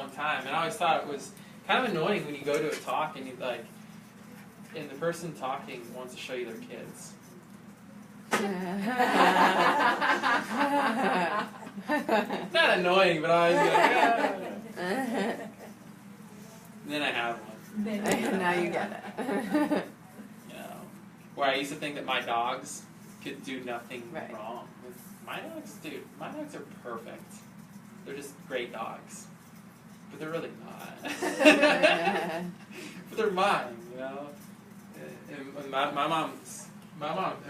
long time, and I always thought it was kind of annoying when you go to a talk and you and the person talking wants to show you their kids. Not annoying, but I was like, and then I have one. Now you get it. Where I used to think that my dogs could do nothing Right. wrong. My dogs are perfect. They're just great dogs. But they're really not. But they're mine, And my mom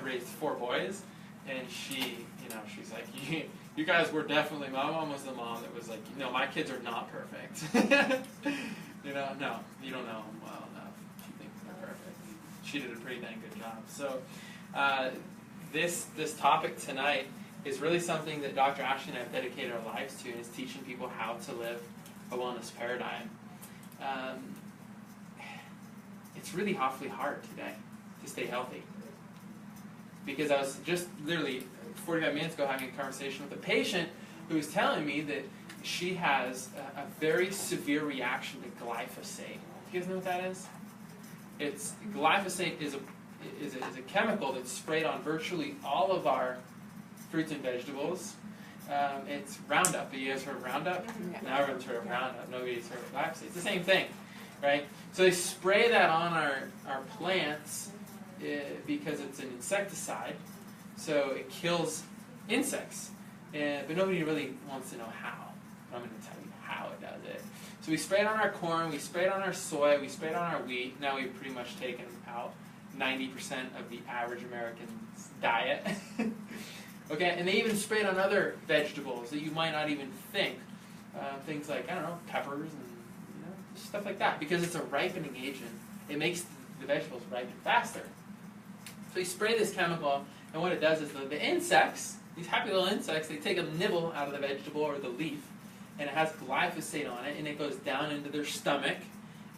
raised 4 boys, and she's like, you guys were definitely, my mom was the mom that was like, my kids are not perfect. No, you don't know them well enough. She thinks they're perfect. She did a pretty dang good job. So this topic tonight is really something that Dr. Ashley and I have dedicated our lives to, and is teaching people how to live a wellness paradigm. It's really awfully hard today to stay healthy. Because I was just literally 45 minutes ago having a conversation with a patient who was telling me that she has a very severe reaction to glyphosate. Do you guys know what that is? Glyphosate is a chemical that's sprayed on virtually all of our fruits and vegetables. It's Roundup. You guys heard of Roundup? Yeah. Now everyone's heard of Roundup. Nobody's heard of glyphosate. It's the same thing, right? So they spray that on our plants because it's an insecticide. So it kills insects. But nobody really wants to know how. I'm going to tell you how it does it. So we spray it on our corn, we spray it on our soy, we spray it on our wheat. Now we've pretty much taken out 90% of the average American's diet. Okay, and they even spray it on other vegetables that you might not even think. Things like, peppers and stuff like that. Because it's a ripening agent. It makes the vegetables ripen faster. So you spray this chemical, and what it does is the insects, these happy little insects, they take a nibble out of the vegetable or the leaf, and it has glyphosate on it, and it goes down into their stomach,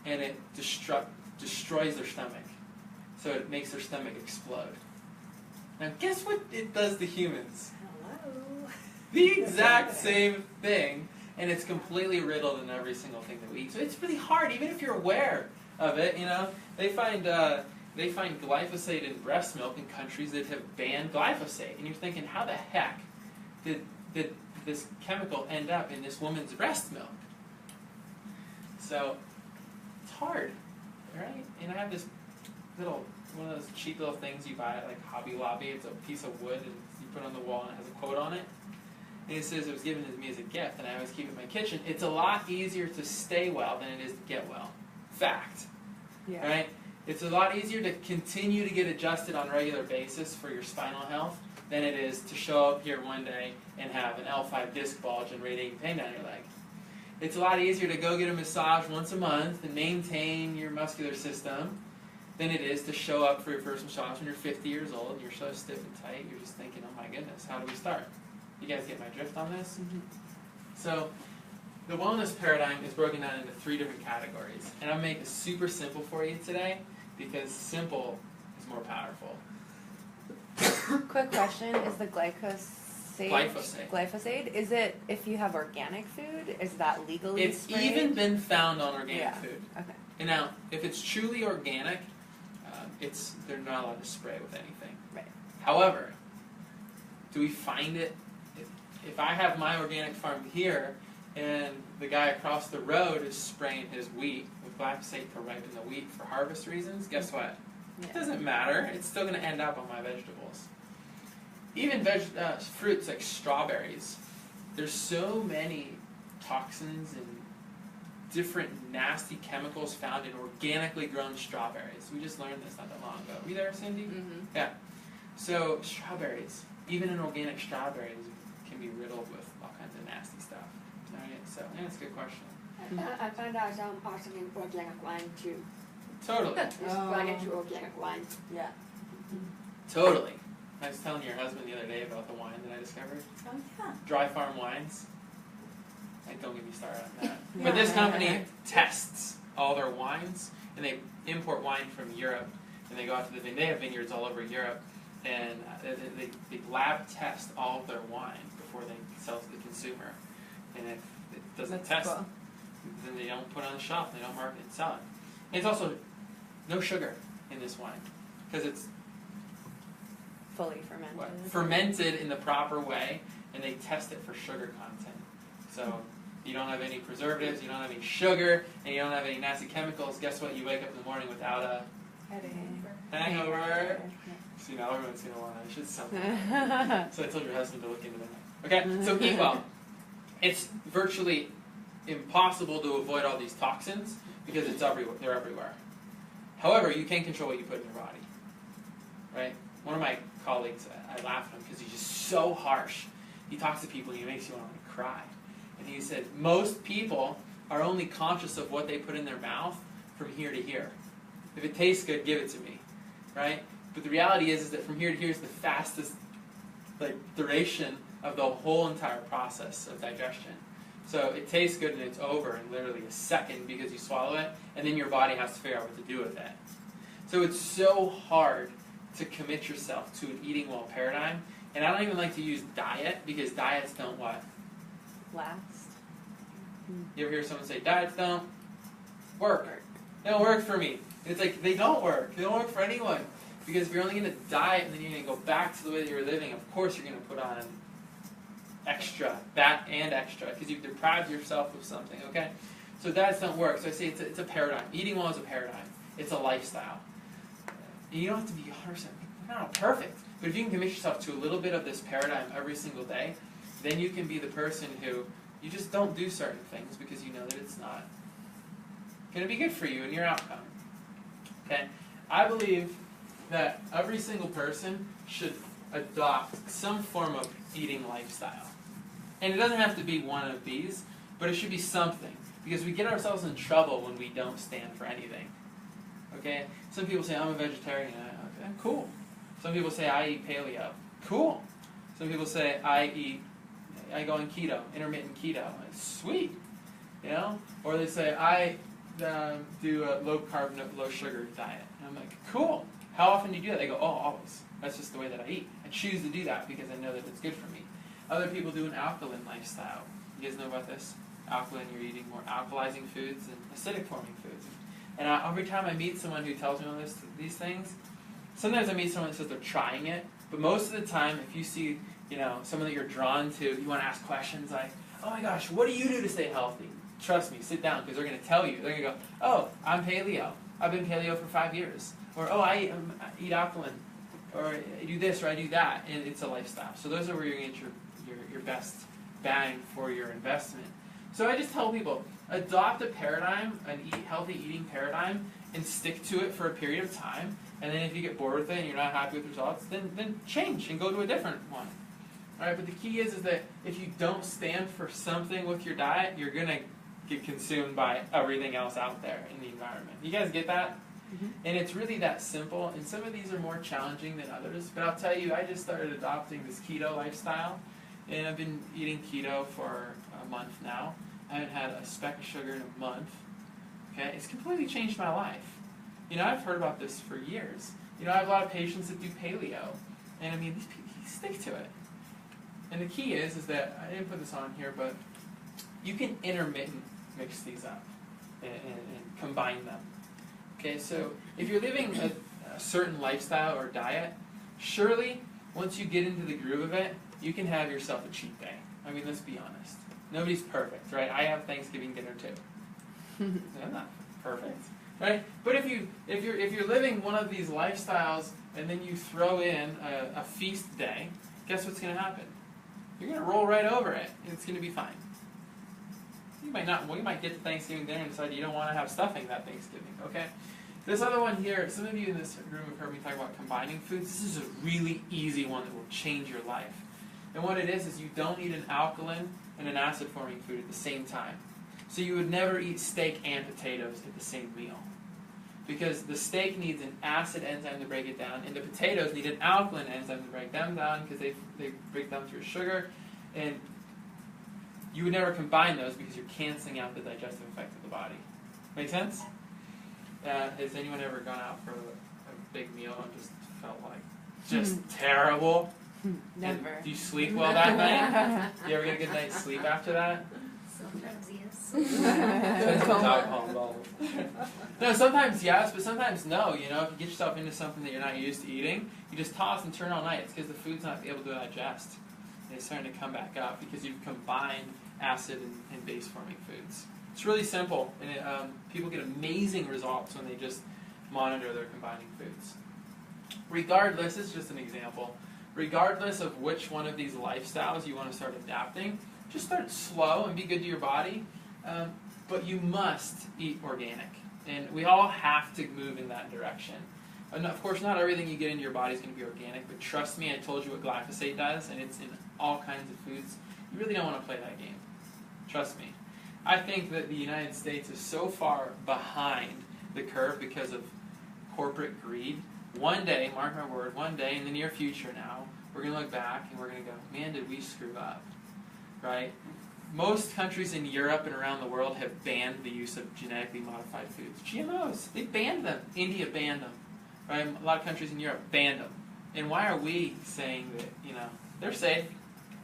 and it destroys their stomach. So it makes their stomach explode. Now guess what it does to humans? Hello. The exact same thing, and it's completely riddled in every single thing that we eat. So it's really hard, even if you're aware of it. They find glyphosate in breast milk in countries that have banned glyphosate, and you're thinking, how the heck did this chemical end up in this woman's breast milk? So it's hard, right? And I have this one of those cheap little things you buy at like Hobby Lobby. It's a piece of wood and you put it on the wall and it has a quote on it. And it says it was given to me as a gift, and I always keep it in my kitchen. It's a lot easier to stay well than it is to get well. Fact. Yeah. Right? It's a lot easier to continue to get adjusted on a regular basis for your spinal health than it is to show up here one day and have an L5 disc bulge and radiating pain down your leg. It's a lot easier to go get a massage once a month and maintain your muscular system than it is to show up for your first massage when you're 50 years old and you're so stiff and tight, you're just thinking, oh my goodness, how do we start? You guys get my drift on this? Mm-hmm. So the wellness paradigm is broken down into 3 different categories. And I'll make it super simple for you today because simple is more powerful. Quick question, is the glyphosate, is it if you have organic food? Is that legally sprayed? It's even been found on organic food. Okay. And now, if it's truly organic, they're not allowed to spray with anything. Right. However, do we find it? If I have my organic farm here, and the guy across the road is spraying his wheat with glyphosate to ripen the wheat for harvest reasons, guess what? Yeah. It doesn't matter. It's still going to end up on my vegetables. Even fruits like strawberries, there's so many toxins and different nasty chemicals found in organically grown strawberries. We just learned this not that long ago. Were you there, Cindy? Mm-hmm. Yeah. So strawberries, even in organic strawberries, can be riddled with all kinds of nasty stuff. All right, so yeah, that's a good question. I found out some also in organic wine too. Totally. It's gone into organic wine. Yeah. Totally. I was telling your husband the other day about the wine that I discovered. Oh yeah. Dry farm wines. Don't get me started on that. But this company tests all their wines, and they import wine from Europe, and they go out to they have vineyards all over Europe, and they lab test all of their wine before they sell to the consumer. And if it doesn't test, then they don't put it on the shelf. They don't market and sell it. And it's also no sugar in this wine because it's Fully fermented. fermented in the proper way, and they test it for sugar content. So you don't have any preservatives, you don't have any sugar, and you don't have any nasty chemicals. Guess what? You wake up in the morning without a hangover. See, now everyone's going to want to. I should sell that. So I told your husband to look into that. Okay, so eat well. It's virtually impossible to avoid all these toxins because it's everywhere. They're everywhere. However, you can control what you put in your body. Right? One of my colleagues, I laugh at him because he's just so harsh. He talks to people and he makes you want to cry. And he said, most people are only conscious of what they put in their mouth from here to here. If it tastes good, give it to me. Right? But the reality is that from here to here is the fastest duration of the whole entire process of digestion. So it tastes good and it's over in literally a second because you swallow it, and then your body has to figure out what to do with it. So it's so hard to commit yourself to an eating well paradigm. And I don't even like to use diet because diets don't what? Last. You ever hear someone say, diets don't work? They don't work for me. It's like, they don't work. They don't work for anyone. Because if you're only going to diet and then you're going to go back to the way that you were living, of course you're going to put on extra, that and extra, because you've deprived yourself of something, okay? So diets don't work. So I say it's a paradigm. Eating well is a paradigm. It's a lifestyle. And you don't have to be 100% not perfect. But if you can commit yourself to a little bit of this paradigm every single day, then you can be the person who you just don't do certain things because you know that it's not going to be good for you and your outcome. Okay? I believe that every single person should adopt some form of eating lifestyle. And it doesn't have to be one of these, but it should be something. Because we get ourselves in trouble when we don't stand for anything. Okay? Some people say, I'm a vegetarian. Okay, cool. Some people say, I eat paleo. Cool. Some people say, I go on keto, intermittent keto. Like, sweet. You know? Or they say, I do a low carb, low sugar diet. And I'm like, cool. How often do you do that? They go, oh, always. That's just the way that I eat. I choose to do that because I know that it's good for me. Other people do an alkaline lifestyle. You guys know about this? Alkaline, you're eating more alkalizing foods and acidic forming foods. And every time I meet someone who tells me all these things, sometimes I meet someone that says they're trying it, but most of the time, if you see, someone that you're drawn to, you want to ask questions like, oh my gosh, what do you do to stay healthy? Trust me, sit down, because they're going to tell you. They're going to go, oh, I'm paleo. I've been paleo for 5 years. Or, oh, I eat alkaline. Or I do this, or I do that. And it's a lifestyle. So those are where you're going to get your best bang for your investment. So I just tell people, adopt a paradigm, an healthy eating paradigm, and stick to it for a period of time. And then if you get bored with it and you're not happy with results, then change and go to a different one. All right, but the key is that if you don't stand for something with your diet, you're going to get consumed by everything else out there in the environment. You guys get that? Mm-hmm. And it's really that simple. And some of these are more challenging than others. But I'll tell you, I just started adopting this keto lifestyle. And I've been eating keto for a month now. I haven't had a speck of sugar in a month. Okay, it's completely changed my life. I've heard about this for years. I have a lot of patients that do paleo. And I mean, these people stick to it. And the key is that, I didn't put this on here, but you can intermittent mix these up and combine them. Okay, so if you're living a certain lifestyle or diet, surely once you get into the groove of it, you can have yourself a cheat day. I mean, let's be honest. Nobody's perfect, right? I have Thanksgiving dinner too. I'm not perfect, right? But if you're living one of these lifestyles and then you throw in a feast day, guess what's going to happen? You're going to roll right over it, and it's going to be fine. You might get to Thanksgiving dinner and decide you don't want to have stuffing that Thanksgiving, okay? This other one here, some of you in this room have heard me talk about combining foods. This is a really easy one that will change your life. And what it is you don't eat an alkaline and an acid-forming food at the same time. So you would never eat steak and potatoes at the same meal. Because the steak needs an acid enzyme to break it down, and the potatoes need an alkaline enzyme to break them down because they break down through sugar. And you would never combine those because you're canceling out the digestive effect of the body. Make sense? Has anyone ever gone out for a big meal and just felt like just terrible? Never. And do you sleep well that night? Do you ever get a good night's sleep after that? Sometimes yes. Depends if there's alcohol involved. No, sometimes yes, but sometimes no. You know, if you get yourself into something that you're not used to eating, you just toss and turn all night. It's because the food's not able to digest. And it's starting to come back up because you've combined acid and base-forming foods. It's really simple, and people get amazing results when they just monitor their combining foods. Regardless, this is just an example, regardless of which one of these lifestyles you want to start adapting, just start slow and be good to your body, but you must eat organic. And we all have to move in that direction. And of course, not everything you get into your body is going to be organic, but trust me, I told you what glyphosate does, and it's in all kinds of foods. You really don't want to play that game. Trust me. I think that the United States is so far behind the curve because of corporate greed. One day, mark my word, one day in the near future now, we're going to look back and we're going to go, man, did we screw up, right? Most countries in Europe and around the world have banned the use of genetically modified foods. GMOs, they banned them. India banned them, right? A lot of countries in Europe banned them. And why are we saying that, they're safe,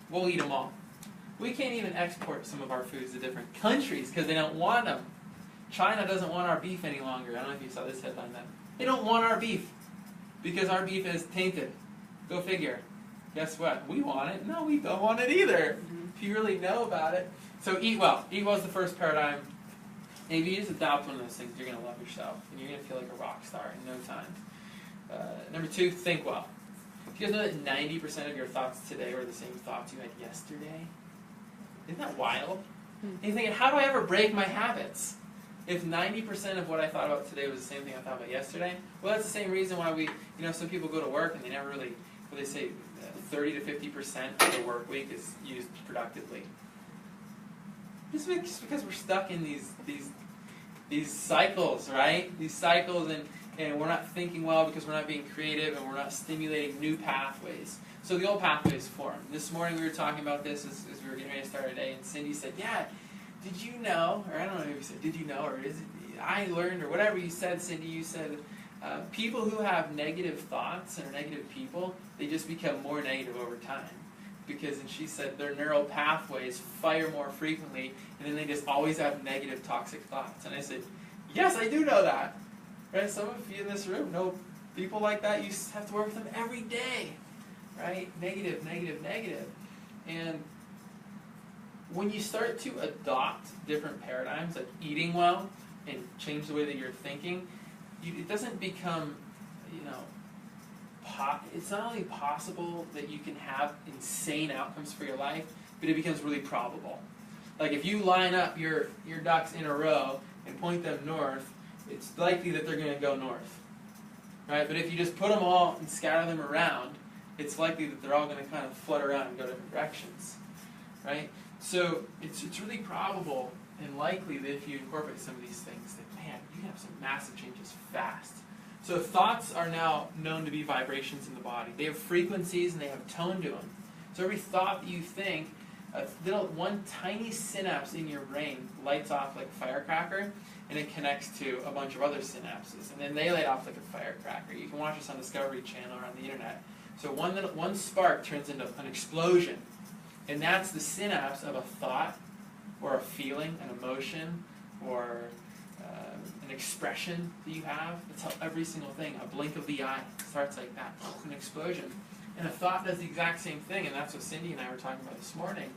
we'll eat them all? We can't even export some of our foods to different countries because they don't want them. China doesn't want our beef any longer. I don't know if you saw this headline then. They don't want our beef because our beef is tainted. Go figure. Guess what? We want it. No, we don't want it either. If you really know about it. So eat well. Eat well is the first paradigm. And if you just adopt one of those things, you're going to love yourself. And you're going to feel like a rock star in no time. Number 2, think well. Do you guys know that 90% of your thoughts today were the same thoughts you had yesterday? Isn't that wild? And you're thinking, how do I ever break my habits? If 90% of what I thought about today was the same thing I thought about yesterday, well, that's the same reason why we, some people go to work and they never really, they say 30 to 50% of the work week is used productively. Just because we're stuck in these cycles, right? These cycles, and we're not thinking well because we're not being creative and we're not stimulating new pathways. So the old pathways form. This morning we were talking about this as we were getting ready to start our day, and Cindy said, yeah, did you know, or I don't know if you said, did you know, or is it, I learned, or whatever you said, Cindy, you said, people who have negative thoughts and are negative people, they just become more negative over time. Because, and she said, their neural pathways fire more frequently, and then they just always have negative, toxic thoughts. And I said, yes, I do know that. Right? Some of you in this room know people like that. You have to work with them every day. Right? Negative, negative, negative. And when you start to adopt different paradigms, like eating well, and change the way that you're thinking, it doesn't become, it's not only possible that you can have insane outcomes for your life, but it becomes really probable. Like if you line up your ducks in a row and point them north, it's likely that they're going to go north. Right? But if you just put them all and scatter them around, it's likely that they're all going to kind of flutter around and go different directions. Right? So it's really probable and likely that if you incorporate some of these things, that, man, you can have some massive changes fast. So thoughts are now known to be vibrations in the body. They have frequencies and they have tone to them. So every thought that you think, one tiny synapse in your brain lights off like a firecracker, and it connects to a bunch of other synapses, and then they light off like a firecracker. You can watch this on Discovery Channel or on the internet. So one spark turns into an explosion, and that's the synapse of a thought, or a feeling, an emotion, or an expression that you have. That's how every single thing, a blink of the eye, starts like that, an explosion. And a thought does the exact same thing, and that's what Cindy and I were talking about this morning.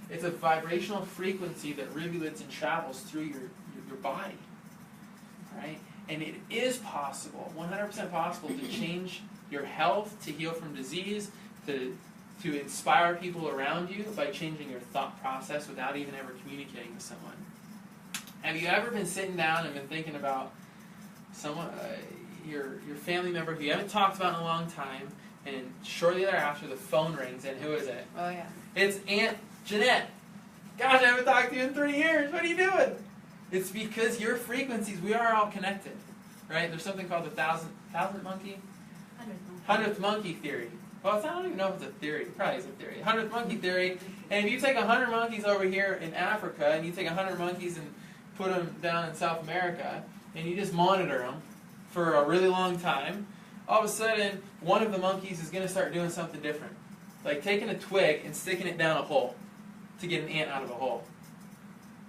It's a vibrational frequency that rivulets and travels through your body, right? And it is possible, 100% possible, to change your health, to heal from disease, to inspire people around you by changing your thought process without even ever communicating with someone. Have you ever been sitting down and been thinking about someone, your family member who you haven't talked about in a long time, and shortly thereafter the phone rings, and who is it? Oh, yeah. It's Aunt Jeanette. Gosh, I haven't talked to you in 3 years. What are you doing? It's because your frequencies, we are all connected, right? There's something called the thousandth monkey? 100th monkey theory. Well, I don't even know if it's a theory. It probably is a theory. 100th monkey theory. And if you take 100 monkeys over here in Africa, and you take 100 monkeys and put them down in South America, and you just monitor them for a really long time, all of a sudden, one of the monkeys is going to start doing something different. Like taking a twig and sticking it down a hole to get an ant out of a hole.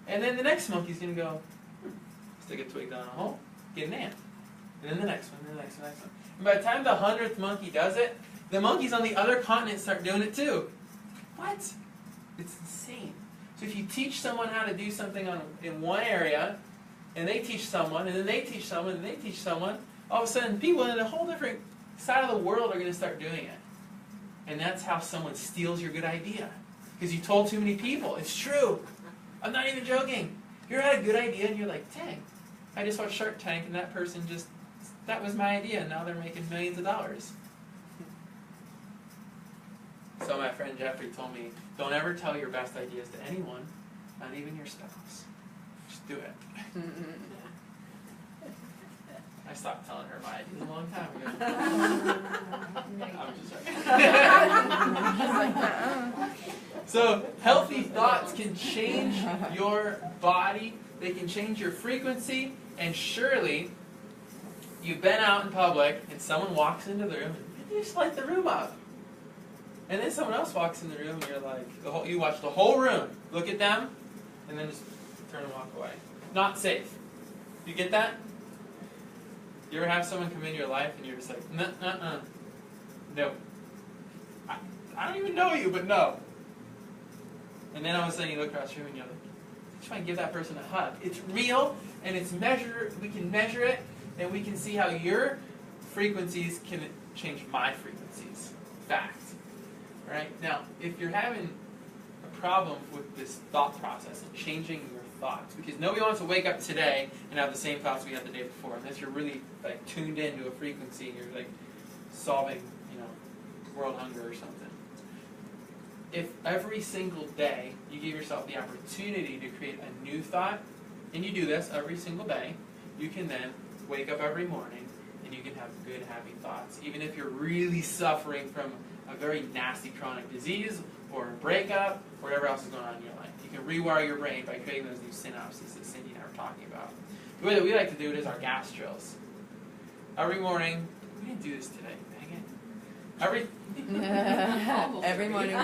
And then the next monkey's going to go, stick a twig down a hole, get an ant. And then the next one, and the next one, the next one. And by the time the 100th monkey does it, the monkeys on the other continent start doing it too. What? It's insane. So if you teach someone how to do something in one area, and they teach someone, and then they teach someone, and they teach someone, all of a sudden people in a whole different side of the world are going to start doing it. And that's how someone steals your good idea. Because you told too many people. It's true. I'm not even joking. You had a good idea, and you're like, dang, I just watched Shark Tank, and that person just, that was my idea, and now they're making millions of dollars. So my friend Jeffrey told me, don't ever tell your best ideas to anyone, not even your spouse. Just do it. I stopped telling her my ideas a long time ago. I'm just joking. So healthy thoughts can change your body. They can change your frequency. And surely, you've been out in public and someone walks into the room and you just light the room up. And then someone else walks in the room and you're like, you watch the whole room, look at them, and then just turn and walk away. Not safe. You get that? You ever have someone come into your life and you're just like, no. I don't even know you, but no. And then all of a sudden you look across the room and you're like, try and give that person a hug. It's real, and it's we can measure it, and we can see how your frequencies can change my frequencies. Fact. Right? Now, if you're having a problem with this thought process and changing your thoughts, because nobody wants to wake up today and have the same thoughts we had the day before, unless you're really like tuned into a frequency and you're like solving, world hunger or something. If every single day you give yourself the opportunity to create a new thought, and you do this every single day, you can then wake up every morning and you can have good, happy thoughts. Even if you're really suffering from a very nasty chronic disease or a breakup or whatever else is going on in your life. You can rewire your brain by creating those new synapses that Cindy and I were talking about. The way that we like to do it is our gas drills. Every morning, we didn't do this today, dang it. Every morning.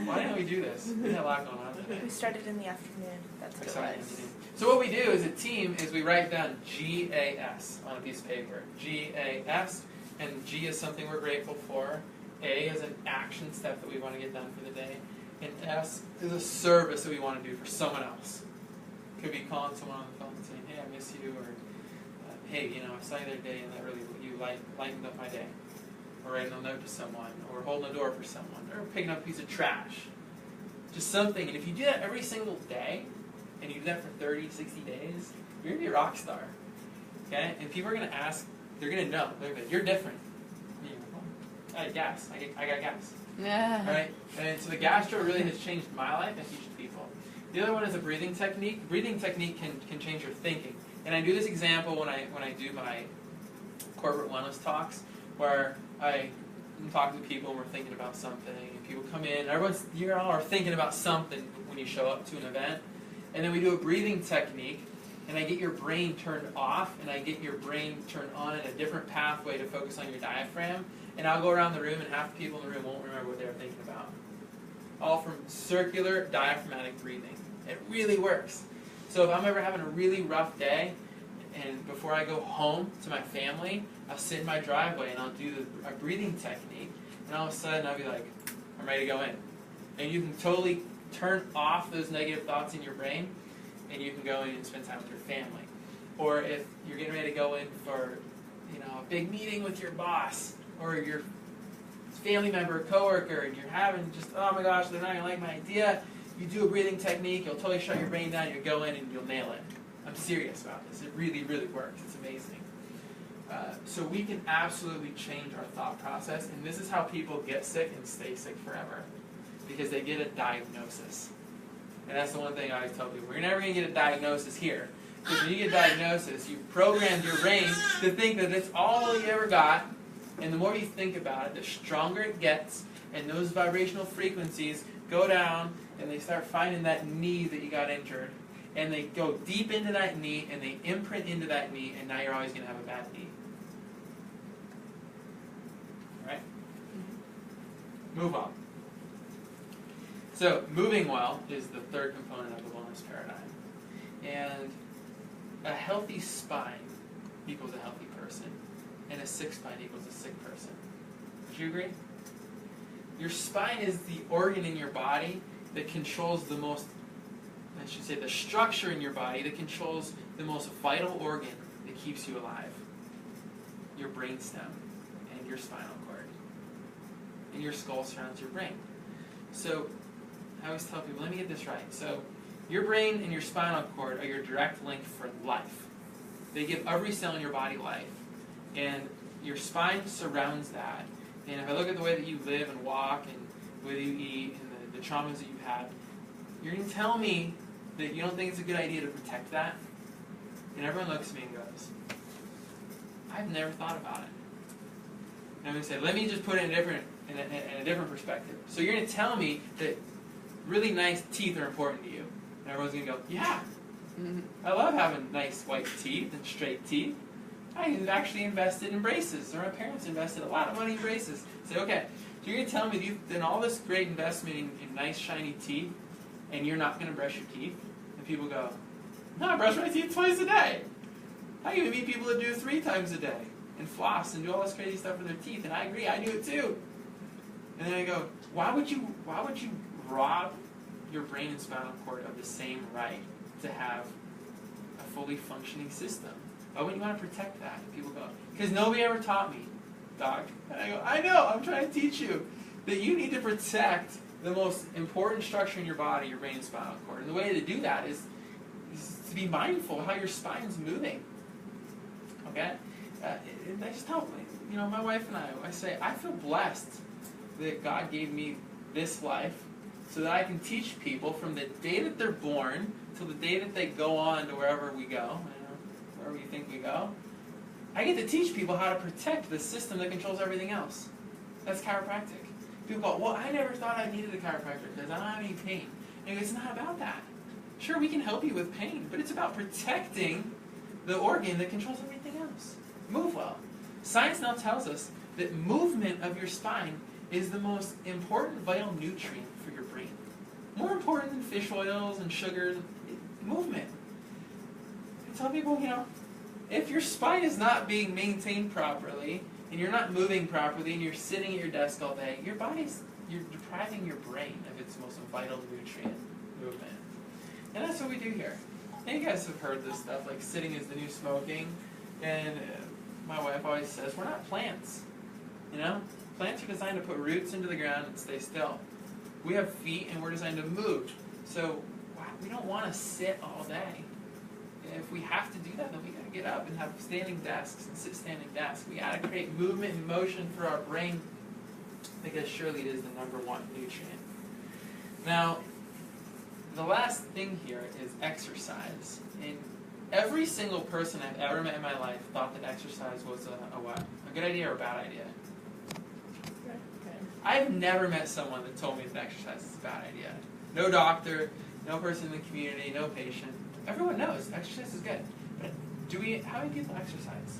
Why didn't we do this? We had a lot going on today. We started in the afternoon. That's what it was. So what we do as a team is we write down GAS on a piece of paper. GAS. And G is something we're grateful for. A is an action step that we want to get done for the day. And S is a service that we want to do for someone else. Could be calling someone on the phone and saying, hey, I miss you, or hey, I saw you the other day and that really, you lightened up my day. Or writing a note to someone, or holding a door for someone, or picking up a piece of trash. Just something. And if you do that every single day, and you do that for 30, 60 days, you're going to be a rock star. Okay? And people are going to ask, they're going to know. They're going to be, you're different. I had gas. I got gas. Yeah. Right? And so the gas drill really has changed my life and teaches people. The other one is a breathing technique. Breathing technique can change your thinking. And I do this example when I do my corporate wellness talks, where I'm talking to people and we're thinking about something, and people come in, you all are thinking about something when you show up to an event, and then we do a breathing technique, and I get your brain turned off, and I get your brain turned on in a different pathway to focus on your diaphragm, and I'll go around the room, and half the people in the room won't remember what they were thinking about. All from circular diaphragmatic breathing. It really works. So if I'm ever having a really rough day, and before I go home to my family, I'll sit in my driveway and I'll do a breathing technique, and all of a sudden I'll be like, I'm ready to go in. And you can totally turn off those negative thoughts in your brain, and you can go in and spend time with your family. Or if you're getting ready to go in for a big meeting with your boss, or your family member, coworker, and you're having just, oh my gosh, they're not going to like my idea, you do a breathing technique, you'll totally shut your brain down, you'll go in and you'll nail it. I'm serious about this. It really, really works. It's amazing. So we can absolutely change our thought process, and this is how people get sick and stay sick forever, because they get a diagnosis. And that's the one thing I always tell people. You're never going to get a diagnosis here. Because when you get a diagnosis, you've programmed your brain to think that it's all you ever got, and the more you think about it, the stronger it gets, and those vibrational frequencies go down, and they start finding that knee that you got injured, and they go deep into that knee, and they imprint into that knee, and now you're always going to have a bad knee. All right? Move on. So moving well is the third component of the wellness paradigm. And a healthy spine equals a healthy person, and a sick spine equals a sick person. Would you agree? Your spine is the organ in your body that controls the most, I should say the structure in your body that controls the most vital organ that keeps you alive. Your brainstem and your spinal cord. And your skull surrounds your brain. So, I always tell people, let me get this right. So, your brain and your spinal cord are your direct link for life. They give every cell in your body life. And your spine surrounds that. And if I look at the way that you live and walk and the way that you eat and the traumas that you've had, you're going to tell me that you don't think it's a good idea to protect that? And everyone looks at me and goes, I've never thought about it. And I'm going to say, let me just put it in a different perspective. So you're going to tell me that really nice teeth are important to you. And everyone's going to go, yeah. I love having nice white teeth and straight teeth. I actually invested in braces, or my parents invested a lot of money in braces. Say, okay, so you're going to tell me you've done all this great investment in nice shiny teeth, and you're not going to brush your teeth? And people go, no, I brush my teeth twice a day. I even meet people that do 3 times a day, and floss, and do all this crazy stuff with their teeth, and I agree, I do it too. And then I go, why would you rob your brain and spinal cord of the same right to have a fully functioning system? Why wouldn't you want to protect that? And people go, because nobody ever taught me, Doc. And I go, I know, I'm trying to teach you that you need to protect the most important structure in your body, your brain and spinal cord. And the way to do that is to be mindful of how your spine's moving. Okay? I just tell, my wife and I say, I feel blessed that God gave me this life so that I can teach people from the day that they're born till the day that they go on to wherever we go, wherever you think we go. I get to teach people how to protect the system that controls everything else. That's chiropractic. People go, well, I never thought I needed a chiropractor because I don't have any pain. And it's not about that. Sure, we can help you with pain, but it's about protecting the organ that controls everything else. Move well. Science now tells us that movement of your spine is the most important vital nutrient for your brain. More important than fish oils and sugars. Movement. I tell people, if your spine is not being maintained properly, and you're not moving properly, and you're sitting at your desk all day, you're depriving your brain of its most vital nutrient, movement. And that's what we do here. And you guys have heard this stuff, like sitting is the new smoking, and my wife always says, we're not plants. Plants are designed to put roots into the ground and stay still. We have feet, and we're designed to move. So we don't want to sit all day. If we have to do that, then we got to get up and have standing desks and sit standing desks. We got to create movement and motion for our brain because surely it is the #1 nutrient. Now, the last thing here is exercise. And every single person I've ever met in my life thought that exercise was a what? A good idea or a bad idea? I've never met someone that told me that exercise is a bad idea. No doctor, no person in the community, no patient. Everyone knows exercise is good. But how many people exercise?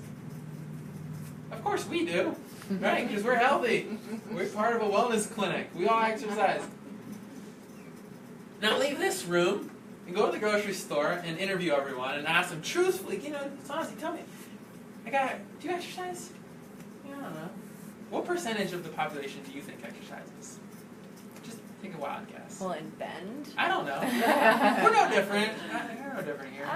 Of course we do, right? Because we're healthy. We're part of a wellness clinic. We all exercise. Now leave this room and go to the grocery store and interview everyone and ask them truthfully, honestly, tell me, do you exercise? I don't know. What percentage of the population do you think exercises? Just take a wild guess. Well, in Bend? I don't know. We're no different. We're no different here.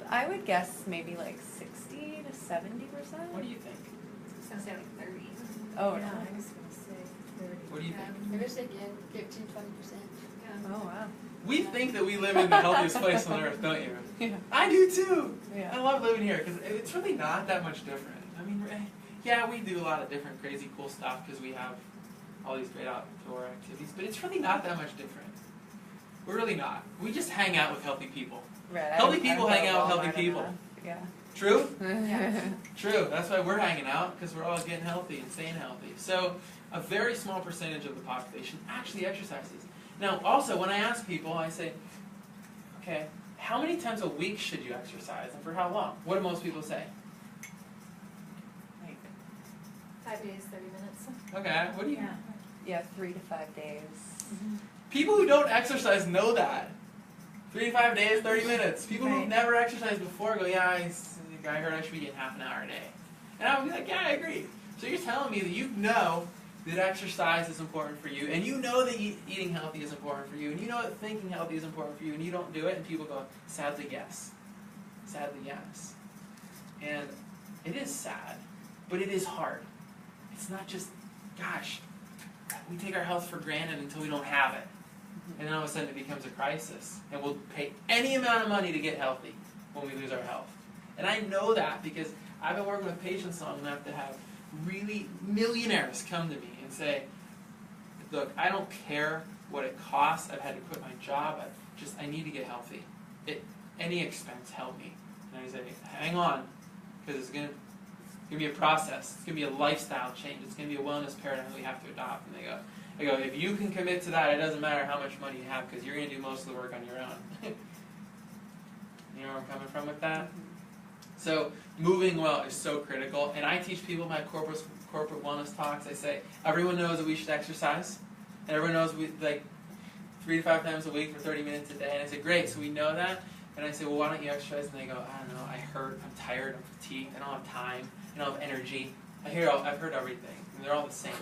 I would guess maybe like 60 to 70%. What do you think? I was going to say like 30. Oh, Yeah, no. I was going to say 30. What do you think? I wish they get 15, 20%. Oh, wow. We think that we live in the healthiest place on earth, don't you? Yeah. I do too. Yeah. I love living here because it's really not that much different. I mean, yeah, we do a lot of different crazy cool stuff because we have all these great outdoor activities, but it's really not that much different. We're really not. We just hang out with healthy people. Right. Healthy people hang out with Walmart healthy people. enough. Yeah. True? Yeah. True. That's why we're hanging out, because we're all getting healthy and staying healthy. So a very small percentage of the population actually exercises. Now, also, when I ask people, I say, okay, how many times a week should you exercise, and for how long? What do most people say? 5 days, 30 minutes. Okay, what do you... Yeah, 3 to 5 days. People who don't exercise know that. 3 to 5 days, 30 minutes. People who've never exercised before go, yeah, I heard I should be getting half an hour a day. And I would be like, yeah, I agree. So you're telling me that you know that exercise is important for you, and you know that eating healthy is important for you, and you know that thinking healthy is important for you, and you don't do it, and people go, sadly, yes. Sadly, yes. And it is sad, but it is hard. It's not just, gosh, we take our health for granted until we don't have it. And then all of a sudden it becomes a crisis. And we'll pay any amount of money to get healthy when we lose our health. And I know that because I've been working with patients long enough to have really millionaires come to me and say, look, I don't care what it costs. I've had to quit my job. I need to get healthy. Any expense, help me. And I say, hang on, because it's going to be a process. It's going to be a lifestyle change. It's going to be a wellness paradigm that we have to adopt. And I go, if you can commit to that, it doesn't matter how much money you have because you're going to do most of the work on your own. You know where I'm coming from with that? So moving well is so critical. And I teach people my corporate wellness talks. I say, everyone knows that we should exercise. And everyone knows we 3 to 5 times a week for 30 minutes a day. And I say, great, so we know that. And I say, well, why don't you exercise? And they go, I don't know, I hurt, I'm tired, I'm fatigued, I don't have time, I don't have energy. I've heard everything, and they're all the same.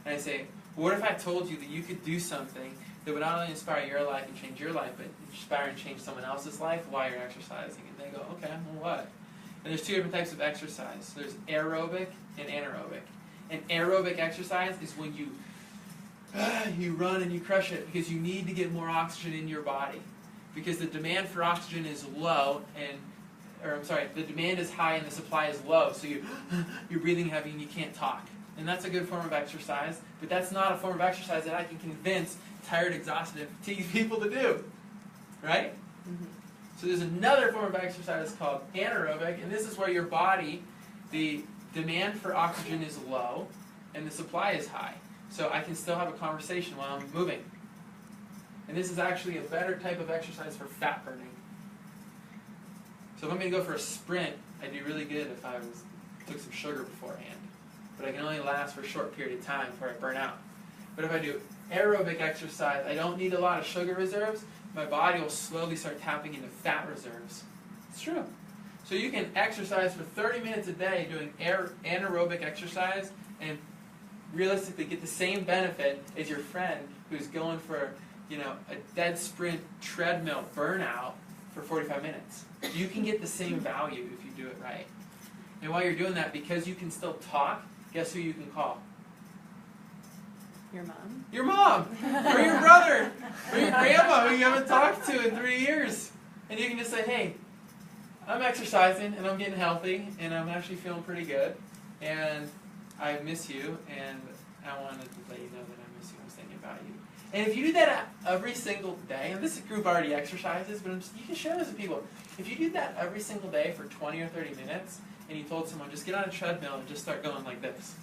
And I say, what if I told you that you could do something that would not only inspire your life and change your life, but inspire and change someone else's life while you're exercising? And they go, okay, well what? And there's 2 different types of exercise. There's aerobic and anaerobic. And aerobic exercise is when you run and you crush it because you need to get more oxygen in your body. Because the demand for oxygen is low, the demand is high and the supply is low, so you're breathing heavy and you can't talk. And that's a good form of exercise, but that's not a form of exercise that I can convince tired, exhausted, and fatigued people to do. Right? Mm-hmm. So there's another form of exercise called anaerobic, and this is where your body, the demand for oxygen is low and the supply is high. So I can still have a conversation while I'm moving. And this is actually a better type of exercise for fat burning. So if I'm going to go for a sprint, I'd be really good if I took some sugar beforehand. But I can only last for a short period of time before I burn out. But if I do aerobic exercise, I don't need a lot of sugar reserves. My body will slowly start tapping into fat reserves. It's true. So you can exercise for 30 minutes a day doing anaerobic exercise and realistically get the same benefit as your friend who's going for a dead sprint treadmill burnout for 45 minutes. You can get the same value if you do it right. And while you're doing that, because you can still talk, guess who you can call? Your mom? Your mom! Or your brother! Or your grandma who you haven't talked to in 3 years. And you can just say, hey, I'm exercising and I'm getting healthy and I'm actually feeling pretty good. And I miss you and I wanted to let you know that I miss you. I'm thinking about you. And if you do that every single day, and this group already exercises, but you can share this with people. If you do that every single day for 20 or 30 minutes, and you told someone, just get on a treadmill and just start going like this.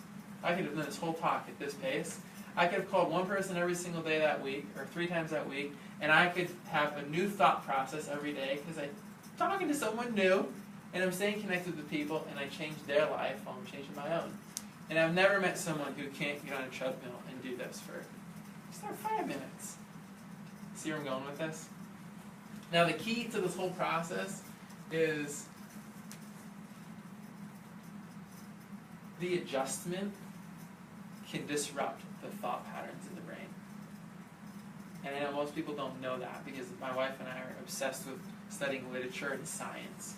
I could have done this whole talk at this pace. I could have called one person every single day that week, or 3 times that week, and I could have a new thought process every day, because I'm talking to someone new, and I'm staying connected with people, and I change their life while I'm changing my own. And I've never met someone who can't get on a treadmill and do this for start 5 minutes. See where I'm going with this? Now the key to this whole process is the adjustment can disrupt the thought patterns in the brain. And I know most people don't know that because my wife and I are obsessed with studying literature and science.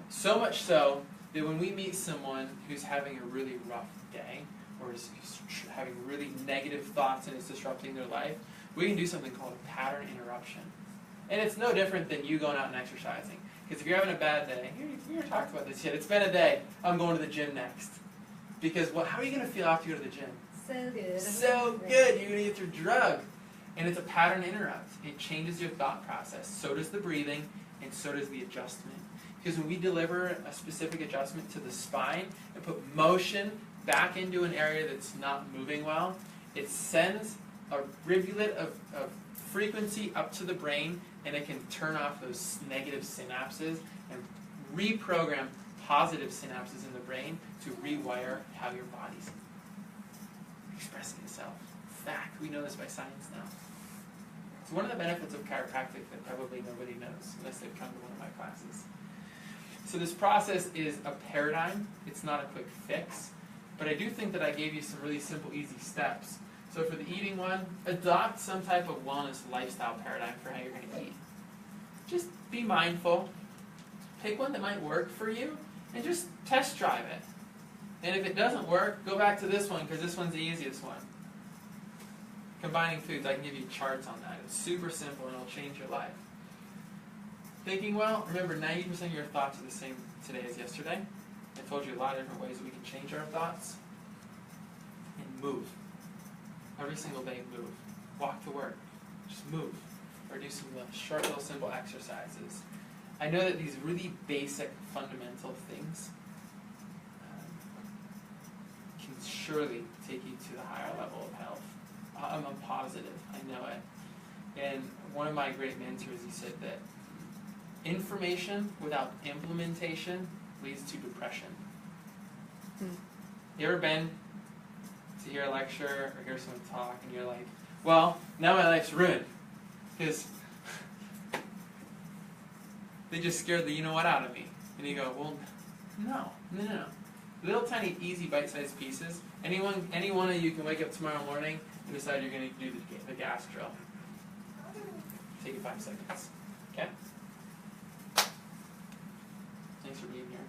So much so that when we meet someone who's having a really rough day, or is having really negative thoughts and it's disrupting their life, we can do something called a pattern interruption. And it's no different than you going out and exercising. Because if you're having a bad day, we never talked about this yet, it's been a day, I'm going to the gym next. Because how are you going to feel after you go to the gym? So good. So good, you're going to get your drug. And it's a pattern interrupt. It changes your thought process. So does the breathing, and so does the adjustment. Because when we deliver a specific adjustment to the spine and put motion back into an area that's not moving well, it sends a rivulet of frequency up to the brain, and it can turn off those negative synapses and reprogram positive synapses in the brain to rewire how your body's expressing itself. Fact, we know this by science now. It's one of the benefits of chiropractic that probably nobody knows unless they've come to one of my classes. So this process is a paradigm. It's not a quick fix. But I do think that I gave you some really simple, easy steps. So for the eating one, adopt some type of wellness lifestyle paradigm for how you're going to eat. Just be mindful. Pick one that might work for you and just test drive it. And if it doesn't work, go back to this one because this one's the easiest one. Combining foods, I can give you charts on that. It's super simple and it'll change your life. Thinking well, remember 90% of your thoughts are the same today as yesterday. I told you a lot of different ways we can change our thoughts. And move. Every single day, move. Walk to work. Just move. Or do some short, little, simple exercises. I know that these really basic, fundamental things can surely take you to the higher level of health. I'm positive. I know it. And one of my great mentors, he said that information without implementation leads to depression. You ever been to hear a lecture or hear someone talk and you're like, well, now my life's ruined because they just scared the you-know-what out of me. And you go, well, no. Little tiny, easy, bite-sized pieces. Any one of you can wake up tomorrow morning and decide you're going to do the gas drill. Take it 5 seconds. Okay? Thanks for being here.